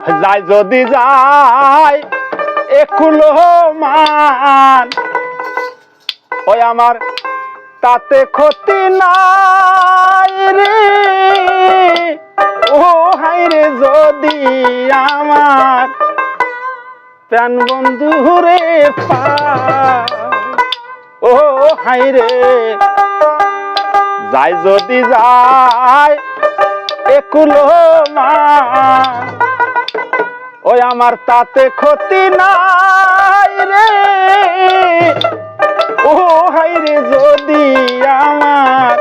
যাই যদি যাই একুলো মান, ওই আমার তাতে ক্ষতি নাই রে। ও হাই রে যদি আমার প্রাণ বন্ধু রে পায়, ও হাই রে যাই যদি যাই একুলো মান, ওই আমার তাতে ক্ষতি নাই রে। ও হাই রে যদি আমার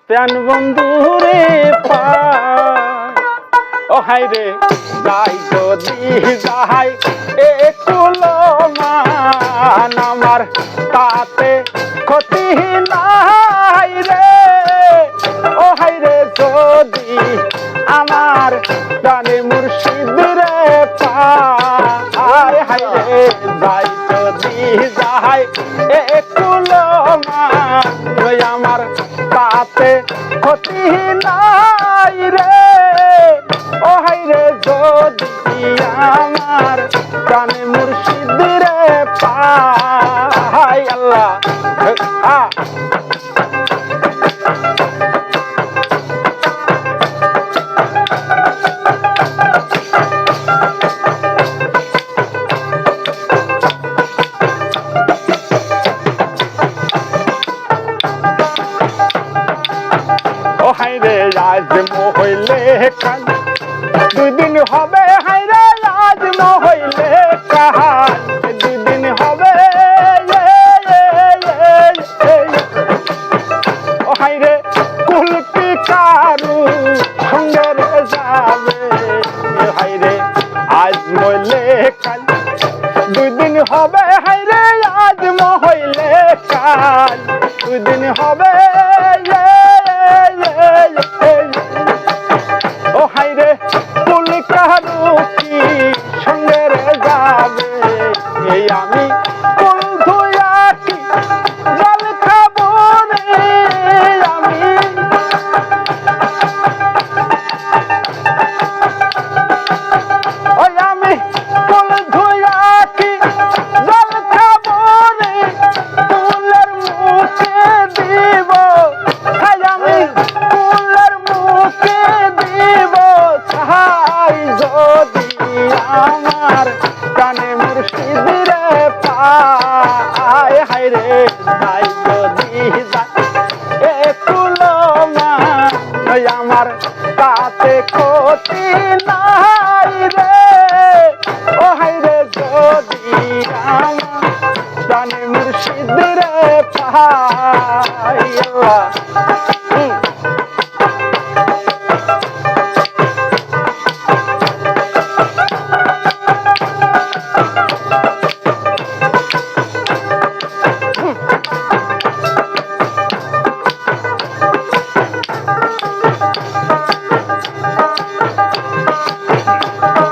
প্রাণ বন্ধু রে পায়, ও হাই রে যাই যদি যাই একুলো মান, আমার তাতে ক্ষতি নাই রে। ও হাই রে যদি আমার প্রাণে মুর্শিদ রে পায়, হাই রে যাই যদি যাই একুলো মান, ওই আমার তাতে ক্ষতি নাই রে। ও হাই রে যদি আমার প্রাণে মুর্শিদ রে পায়। আল্লাহ ও হাই রে আজ মহইলে কাল দুই দিন হবে, হাই রে আজ মহইলে কাল দুই দিন হবে। ও হাই রে কুল কি কারু সঙ্গে রে যাবে, হাই রে আজ মহইলে কাল দুই দিন হবে, হাই রে আজ মহইলে কাল দুই দিন হবে। ও হাই রে কুল কারু কি সঙ্গে রে যাবে, এই আমি কুল ধুয়া কি জল খাবো রে। আমি ওই আমি কুল ধুয়া কি জল খাবো রে, কুলের মুখে দিব, হাই আমি কুলের মুখে দিব ছাই যদি আমার প্রাণে মুর্শিদ রে পায়। হাই রে যাই যদি যাই একুলো মান, ওই আমার তাতে ক্ষতি নাই রে। ও হাই রে যদি আমার প্রাণে মুর্শিদ রে পায়। আল্লাহ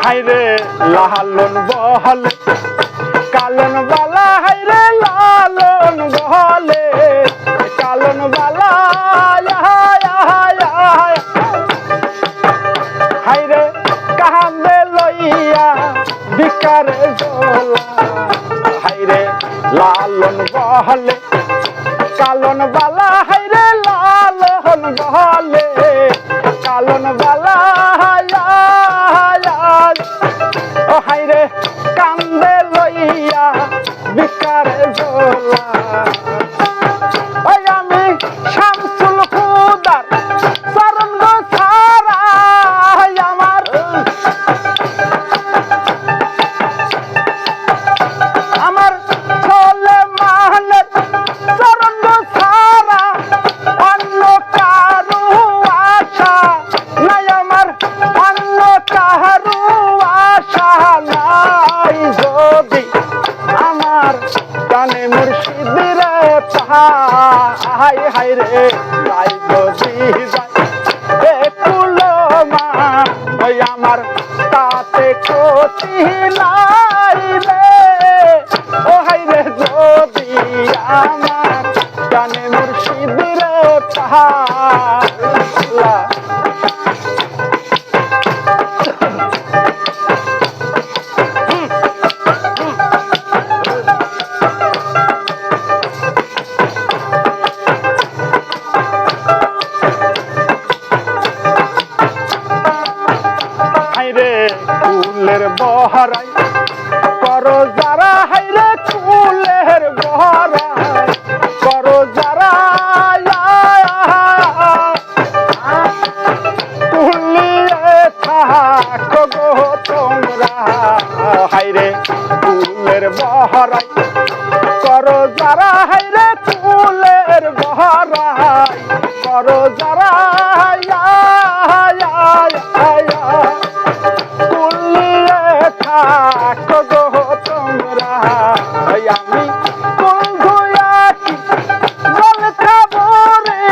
হাই রে লালন বহলে কালন বালা, হাই রে লালন বহলে কালন বালা। হাই রে কান্দে লইয়া বিকারে জোলা, হাই রে লালন বহলে কালন বালা, হাই রে লালন বহলে কালন বালা। ও হাই রে কান্দে লইয়া বিকারে জোলা, ওই আমি শামসুল খুদার চরণ গো ছাড়া, আমার আমার ছোলে মানের চরণ গো ছাড়া অন্য কারু আশা নাই, আমার অন্য কারু আশা নাই। যদি আমার প্রাণে মুর্শিদ রে পায়, হাই রে যাই যদি যাই একুলো মান, ওই আমার তাতে ক্ষতি নাই রে। ও হাই রে যদি আমার প্রাণে মুর্শিদ রে পায়। হাইরে কুলের বহরাই করো যারা হাইরে কুলের বহরাই করো যারা কুলিয়ে থাকো গো তোমরা হাইরে কুলের বহরাই করো যারা হাইরে কুলের বহরাই করো যারা কুলিয়ে থাকো গো তোমরা আমি কুল ধুয়া কি জল খাবো রে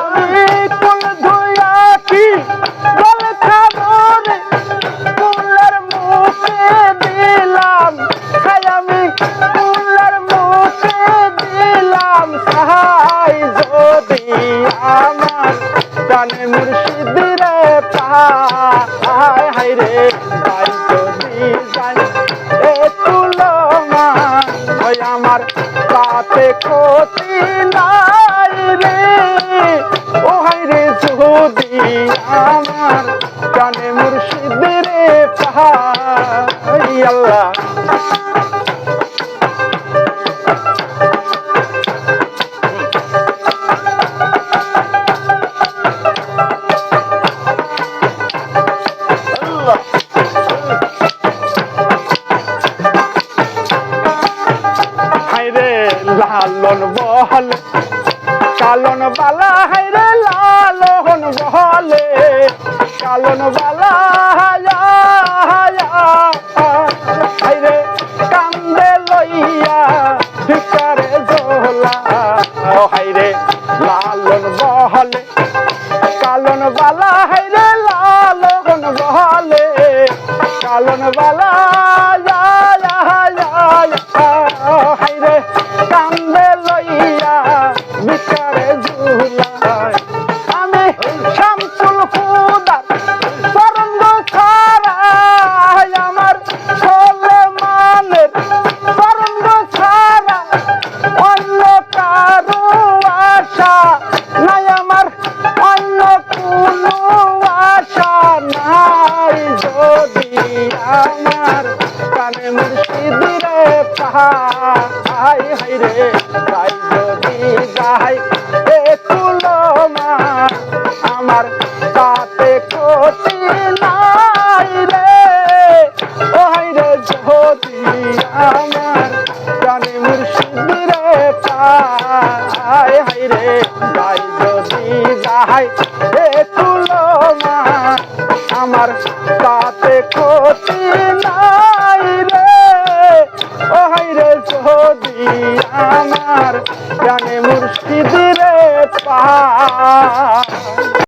আমি কুল ধুয়া কি জল খাবো রে কুলের মুখে দিলাম খাই আমি কুলের মুখে দিলাম সাহাই যদি আমার জানে মুর্শিদিরে পায় হাইরে যাই যদি যাই এ তুলনা ওই আমার তাতে ক্ষতি নাই রে ও হাইরে যদি আমার জানে মুর্শিদিরে পায় আল্লাহ লালন বহলে কালন বালা হাইরে লালন বহলে কালন বালা হাইরে কান্দে লইয়া ভিকারে জোলা হাইরে লালন বহলে কালন বালা হাইরে লালন বহলে কালন বালা হাইরে কান্দে লইয়া ভিকারে ঝুলাই আমি শামসুল হুদার তরঙ্গ ছাড়া আমার সলেমানের তরঙ্গ ছাড়া অন্য কারো আশা নাই আমার অন্য কোনো আশা নাই যদি আমার কানে মুর্শিদিরে পাহাই হাইরে তাই যদি যাই এ তুলনা আমার তাতে ক্ষতি নাই রে ও হাইরে যদি আমার জানে মুর্শিদিরে পাহাই হাইরে তাই যদি যাই এ তুলনা আমার তাতে ক্ষতি নাই রে ও হাইরে যদি আমার জানে মুর্শিদিরে পা